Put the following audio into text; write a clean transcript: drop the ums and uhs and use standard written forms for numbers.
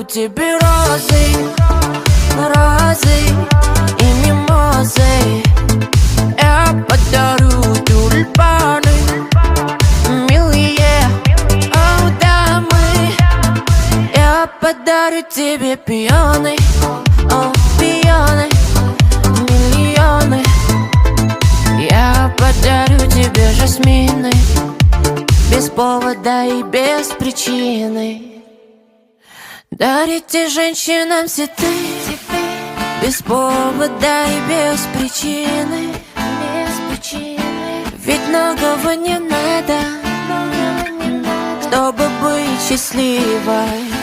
тебе розы, розы и мимозы. Я подарю тюльпаны, милые, о, дамы. Я подарю тебе пионы, о, пионы, миллионы. Я подарю тебе жасмины, без повода и без причины. Дарите женщинам цветы, без повода и без причины. Ведь многого не надо, чтобы быть счастливой.